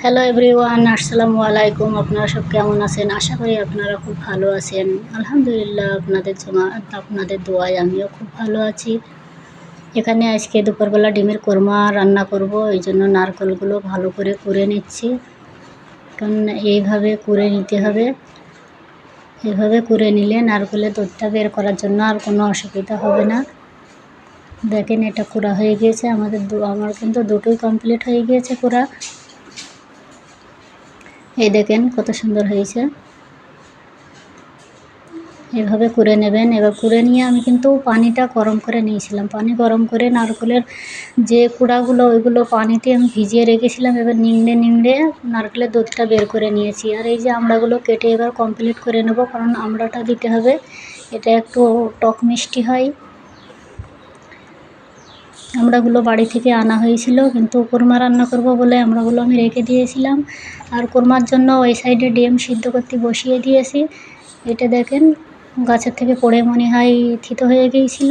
Hello everyone, আসসালামু আলাইকুম। আপনারা সব কেমন আছেন? আশা করি আপনারা খুব ভালো আছেন। আলহামদুলিল্লাহ, আপনাদের দোয়ায় আমিও খুব ভালো আছি। এখানে আজকে দুপুরবেলা ডিমের কোরমা রান্না করব, এই জন্য নারকেলগুলো ভালো করে কুড়ে নিচ্ছি। কারণ এইভাবে কুড়ে নিতে হবে। এভাবে কুড়ে নিলে নারকেলের দুধটা বের করার জন্য আর কোনো অসুবিধা হবে না। দেখেন, এটা কুড়া হয়ে গিয়েছে। আমার কিন্তু দুটোই কমপ্লিট হয়ে গিয়েছে কুড়া। এই দেখেন কত সুন্দর হয়েছে। এভাবে করে নেবেন। এবার করে নিয়ে আমি কিন্তু পানিটা গরম করে নিয়েছিলাম। পানি গরম করে নারকেলের যে কুড়াগুলো ওইগুলো পানিতে আমি ভিজিয়ে রেখেছিলাম। এবার নিংড়ে নারকেলের দুধটা বের করে নিয়েছি। আর এই যে আমড়াগুলো কেটে এবার কমপ্লিট করে নেব, কারণ আমড়াটা দিতে হবে। এটা একটু টক মিষ্টি হয়। আমড়াগুলো বাড়ি থেকে আনা হয়েছিল, কিন্তু কোরমা রান্না করব বলে আমড়াগুলো আমি রেখে দিয়েছিলাম। আর কোরমার জন্য ওই সাইডে ডিম সিদ্ধ করতে বসিয়ে দিয়েছি। এটা দেখেন, গাছের থেকে পড়ে মনে হয় থিতো হয়ে গিয়েছিল।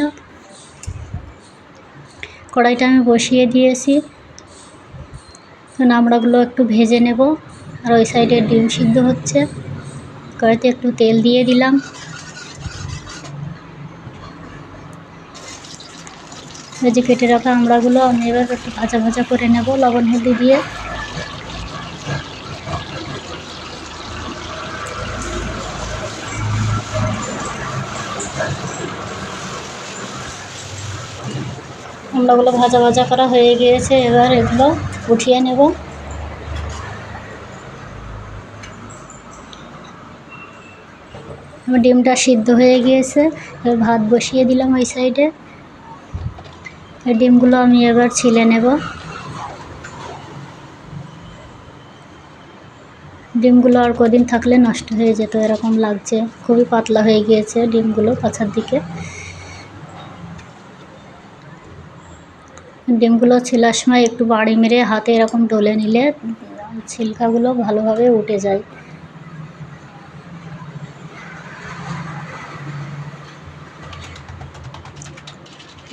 কড়াইটা আমি বসিয়ে দিয়েছি। আমড়াগুলো একটু ভেজে নেব। আর ওই সাইডে ডিম সিদ্ধ হচ্ছে। কড়াইতে একটু তেল দিয়ে দিলাম। এই যে কেটে রাখা আমড়াগুলো আমি এবার একটু ভাজা ভাজা করে নেব লবণ হলদি দিয়ে। আমড়াগুলো ভাজা ভাজা করা হয়ে গিয়েছে। এবার এগুলো উঠিয়ে নেব। আমার ডিমটা সিদ্ধ হয়ে গিয়েছে। এবার ভাত বসিয়ে দিলাম ওই সাইডে। এই ডিমগুলো আমি এবার ছিলে নেব। ডিমগুলো আর কদিন থাকলে নষ্ট হয়ে যেত, এরকম লাগছে। খুবই পাতলা হয়ে গিয়েছে ডিমগুলো পাছার দিকে। ডিমগুলো ছেলার সময় একটু বাড়ি মেরে হাতে এরকম ডলে নিলে ছিলকাগুলো ভালোভাবে উঠে যায়।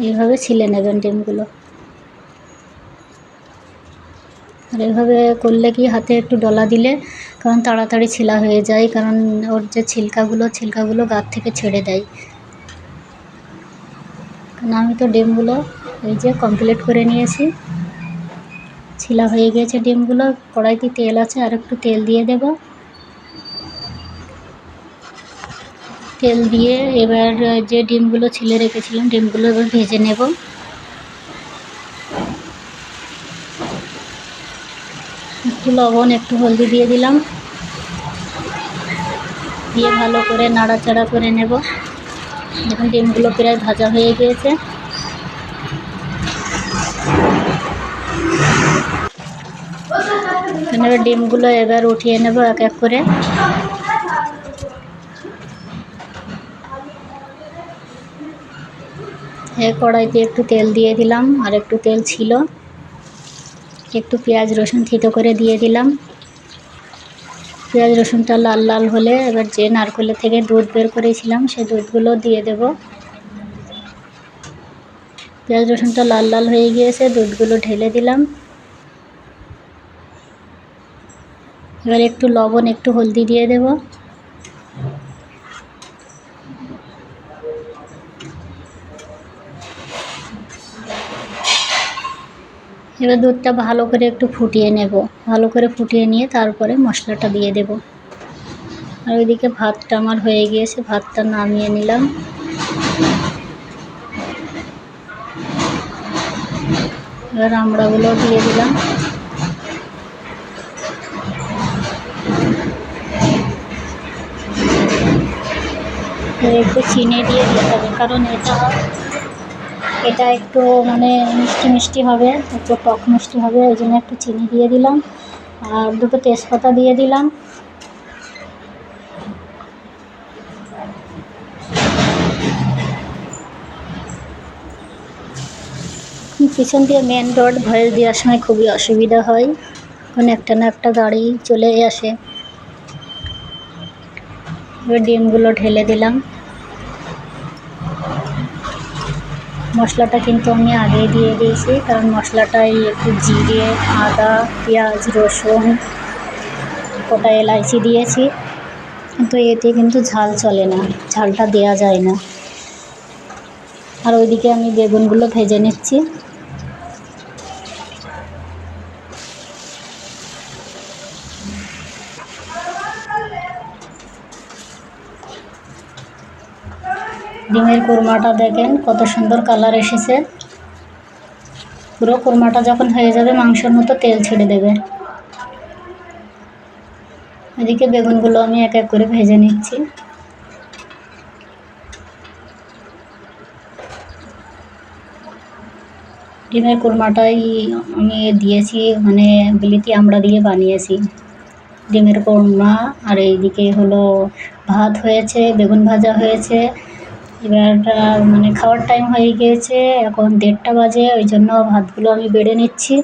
এইভাবে ছিলে নেবেন ডিমগুলো। আর এভাবে করলে কি হাতে একটু ডলা দিলে, কারণ তাড়াতাড়ি ছিলা হয়ে যায়, কারণ ওর যে ছিলকাগুলো গার থেকে ছেড়ে দেয়। কারণ আমি তো ডিমগুলো এই যে কমপ্লিট করে নিয়েছি। ছিলা হয়ে গিয়েছে ডিমগুলো। কড়াইতে তেল আছে, আর একটু তেল দিয়ে দেব। তেল দিয়ে এবার যে ডিমগুলো ছিলে রেখেছিলাম ডিমগুলো এবার ভেজে নেব। একটু লবণ একটু হলদি দিয়ে দিলাম, দিয়ে ভালো করে নাড়াচাড়া করে নেব। দেখুন ডিমগুলো প্রায় ভাজা হয়ে গিয়েছে। এবার ডিমগুলো এবার উঠিয়ে নেব এক এক করে। কড়াইতে একটু তেল দিয়ে দিলাম, আর একটু তেল ছিল। একটু পেঁয়াজ রসুন থেতো করে দিয়ে দিলাম। পেঁয়াজ রসুনটা লাল লাল হলে এবার যে নারকেলের থেকে দুধ বের করেছিলাম সেই দুধগুলো দিয়ে দেব। পেঁয়াজ রসুনটা লাল লাল হয়ে গিয়েছে, দুধগুলো ঢেলে দিলাম। এবার একটু লবণ একটু হলদি দিয়ে দেব। এবার দুধটা ভালো করে একটু ফুটিয়ে নেব। ভালো করে ফুটিয়ে নিয়ে তারপরে মশলাটা দিয়ে দেব। আর ওইদিকে ভাতটা আমার হয়ে গিয়েছে, ভাতটা নামিয়ে নিলাম। এবার আমড়াগুলো দিয়ে দিলাম। একটু চিনি দিয়ে দিতে হবে, কারণ এটা একটু মানে মিষ্টি মিষ্টি হবে, একটু টক মিষ্টি হবে, ওই জন্য একটু চিনি দিয়ে দিলাম। আর দুটো তেজপাতা দিয়ে দিলাম। পিছন দিয়ে মেন রোড, ভয়েস দেওয়ার সময় খুবই অসুবিধা হয়, কারণ একটা না একটা গাড়ি চলে আসে। এবার ডিমগুলো ঢেলে দিলাম। মশলাটা কিন্তু আমি আগেই দিয়ে দিয়েছি, কারণ মশলাটাই একটু জিরে, আদা, পেঁয়াজ, রসুন, গোটা এলাইচি দিয়েছি, কিন্তু এতে কিন্তু ঝাল চলে না, ঝালটা দেওয়া যায় না। আর ওইদিকে আমি বেগুনগুলো ভেজে নিচ্ছি। ডিমের কোরমাটা দেখেন কত সুন্দর কালার এসেছে। পুরো কোরমাটা যখন হয়ে যাবে মাংসের মতো তেল ছেড়ে দেবে। এদিকে বেগুনগুলো আমি এক এক করে ভেজে নিচ্ছি। ডিমের কোরমাটাই আমি দিয়েছি, মানে বিলিতি আমড়া দিয়ে বানিয়েছি ডিমের কোরমা। আর এইদিকে হলো ভাত হয়েছে, বেগুন ভাজা হয়েছে। এবার মানে খাওয়ার টাইম হয়ে গিয়েছে, এখন 1:30 বাজে, ওই জন্য ভাতগুলো আমি বেড়ে নিচ্ছি।